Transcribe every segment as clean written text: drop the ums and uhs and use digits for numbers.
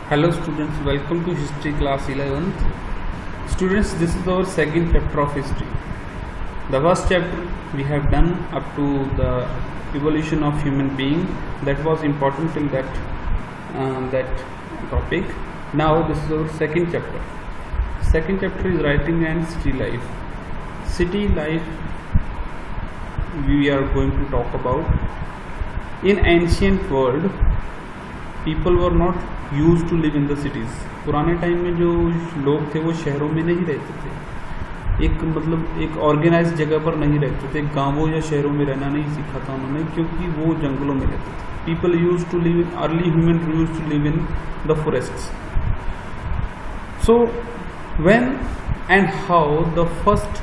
Hello students, welcome to history class 11th. Students, this is our second chapter of history. The first chapter we have done up to the evolution of human being. That was important till that topic. Now this is our second chapter. Second chapter is writing and city life. City life we are going to talk about. In ancient world, people were not used to live in the cities. पुराने time में जो लोग थे वो शहरों में नहीं रहते थे, एक ऑर्गेनाइज जगह पर नहीं रहते थे, गांवों या शहरों में रहना नहीं सीखा था उन्होंने, क्योंकि वो जंगलों में रहते थे. People use to live in early human use to live in the forests. So when and how the first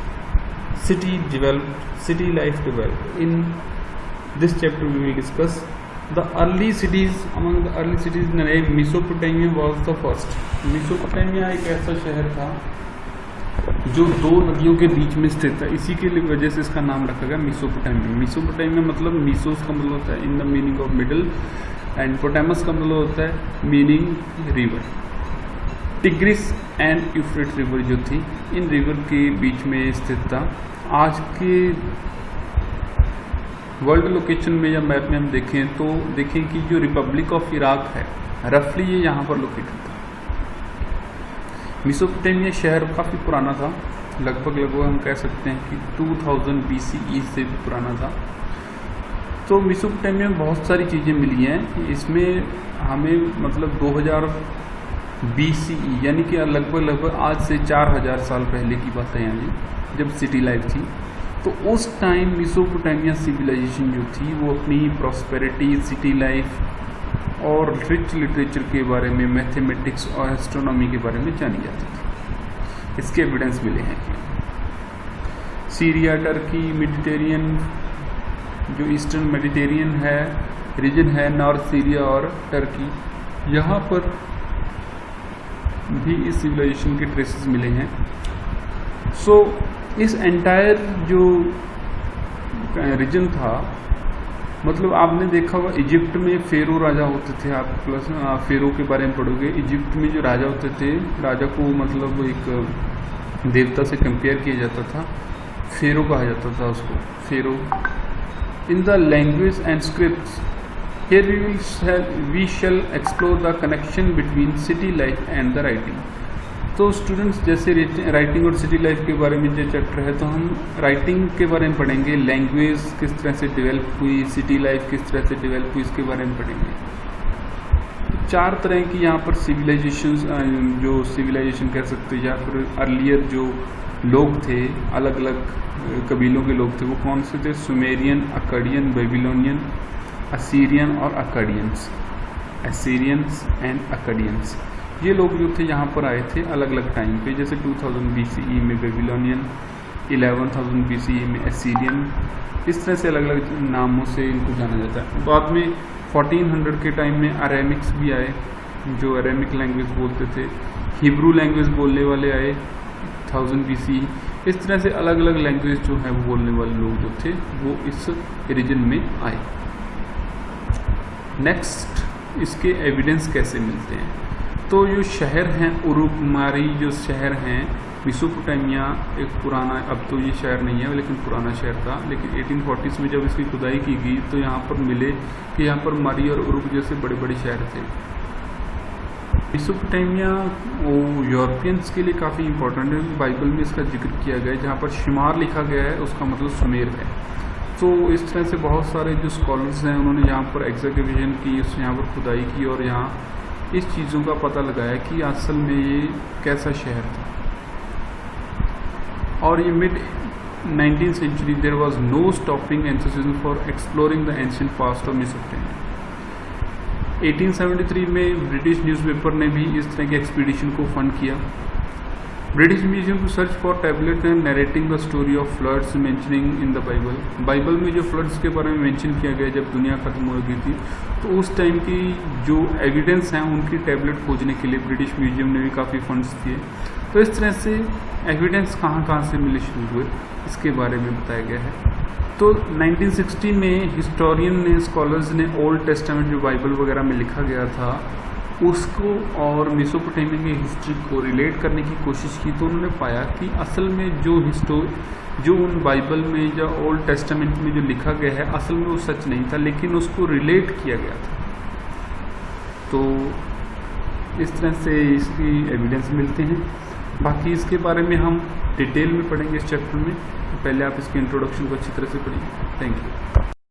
city life developed. In this chapter we will discuss the early cities. Among the early cities named Mesopotamia was the first. Mesopotamia एक ऐसा शहर था जो दो नदियों के बीच में स्थित था, इसी के वजह से इसका नाम रखा गया मेसोपोटामिया. मेसोपोटामिया मतलब मीसोस का मतलब होता है in the meaning of middle, and potamus का मतलब होता है meaning river. Tigris and Euphrates river जो थी, इन रिवर के बीच में स्थित था. आज के वर्ल्ड लोकेशन में या मैप में हम देखें तो देखें कि जो रिपब्लिक ऑफ इराक है, रफली ये यहाँ पर लोकेटेड था. मेसोपोटामिया शहर काफ़ी पुराना था, लगभग हम कह सकते हैं कि 2000 BCE से भी पुराना था. तो मेसोपोटामिया में बहुत सारी चीज़ें मिली हैं. इसमें हमें 2000 BCE यानी कि लगभग आज से 4000 साल पहले की बात है, यानी जब सिटी लाइफ थी. तो उस टाइम मेसोपोटामिया सिविलाइजेशन जो थी वो अपनी प्रॉस्पेरिटी, सिटी लाइफ और रिच लिटरेचर के बारे में, मैथमेटिक्स और एस्ट्रोनॉमी के बारे में जानी जाती थी. इसके एविडेंस मिले हैं. सीरिया, टर्की, मेडिटेरियन, जो ईस्टर्न मेडिटेरियन है रीजन है, नॉर्थ सीरिया और टर्की, यहाँ पर भी इस सिविलाइजेशन के ट्रेसेस मिले हैं. सो इस एंटायर जो रीजन था, आपने देखा होगा इजिप्ट में फेरो राजा होते थे. आप प्लस फेरो के बारे में पढ़ोगे. इजिप्ट में जो राजा होते थे, राजा को एक देवता से कंपेयर किया जाता था, फेरो कहा जाता था उसको, pharaoh. In the language and scripts here we shall explore the connection between city life and the writing. तो स्टूडेंट्स, जैसे राइटिंग और सिटी लाइफ के बारे में जो चैप्टर है, तो हम राइटिंग के बारे में पढ़ेंगे, लैंग्वेज किस तरह से डेवलप हुई, सिटी लाइफ किस तरह से डेवलप हुई, इसके बारे में पढ़ेंगे. 4 तरह की यहाँ पर सिविलाइजेशन कह सकते हैं, या फिर अर्लियर जो लोग थे, अलग अलग कबीलों के लोग थे, वो कौन से थे? सुमेरियन, अकाडियन, बेबीलोनियन, असीरियन और अकाडियंस. असीरियंस एंड अकाडियंस, ये लोग जो थे यहाँ पर आए थे अलग अलग टाइम पे. जैसे 2000 BCE में बेबीलोनियन, 11000 BCE में असीरियन, इस तरह से अलग अलग नामों से इनको जाना जाता है. बाद में 1400 के टाइम में अरेमिक्स भी आए, जो अरेमिक लैंग्वेज बोलते थे. हिब्रू लैंग्वेज बोलने वाले आए 1000 BCE. इस तरह से अलग अलग लैंग्वेज जो है वो बोलने वाले लोग जो थे वो इस रीजन में आए. नेक्स्ट, इसके एविडेंस कैसे मिलते हैं? तो जो शहर हैं, उरुकमारी जो शहर हैं, मेसोपोटामिया एक पुराना, अब तो ये शहर नहीं है लेकिन पुराना शहर था. लेकिन 1840s में जब इसकी खुदाई की गई तो यहाँ पर मिले कि यहाँ पर मारी और उरुक जैसे बड़े बड़े शहर थे. मेसोपोटामिया वो यूरोपियंस के लिए काफ़ी इंपॉर्टेंट है. बाइबल में इसका जिक्र किया गया है, जहाँ पर शिमार लिखा गया है उसका मतलब सुमेर है. तो इस तरह से बहुत सारे जो स्कॉलर्स हैं उन्होंने यहाँ पर एग्जीक्यूशन की, यहाँ पर खुदाई की और यहाँ इस चीज़ों का पता लगाया कि असल में ये कैसा शहर था. और ये mid 19th century there was no stopping enthusiasm for exploring the ancient past of Mesopotamia. 1873 में ब्रिटिश न्यूज़पेपर ने भी इस तरह के एक्सपीडिशन को फंड किया. British Museum to search for tablet and narrating the story of floods mentioning in the Bible. Bible में जो फ्लड्स के बारे में मेंशन किया गया जब दुनिया खत्म हो गई थी, तो उस टाइम की जो एविडेंस हैं उनकी टैबलेट खोजने के लिए ब्रिटिश म्यूजियम ने भी काफ़ी फंड्स दिए. तो इस तरह से एविडेंस कहाँ से मिले शुरू हुए, इसके बारे में बताया गया है. तो 1960 में हिस्टोरियन ने, स्कॉलर्स ने ओल्ड टेस्टामेंट जो बाइबल वगैरह में लिखा गया था उसको और मेसोपोटामिया की हिस्ट्री को रिलेट करने की कोशिश की, तो उन्होंने पाया कि असल में जो उन बाइबल में या ओल्ड टेस्टामेंट में जो लिखा गया है असल में वो सच नहीं था, लेकिन उसको रिलेट किया गया था। तो इस तरह से इसकी एविडेंस मिलते हैं। बाकी इसके बारे में हम डिटेल में पढ़ेंगे इस चैप्टर में। पहले आप इसके इंट्रोडक्शन को अच्छी तरह से पढ़िए। Thank you.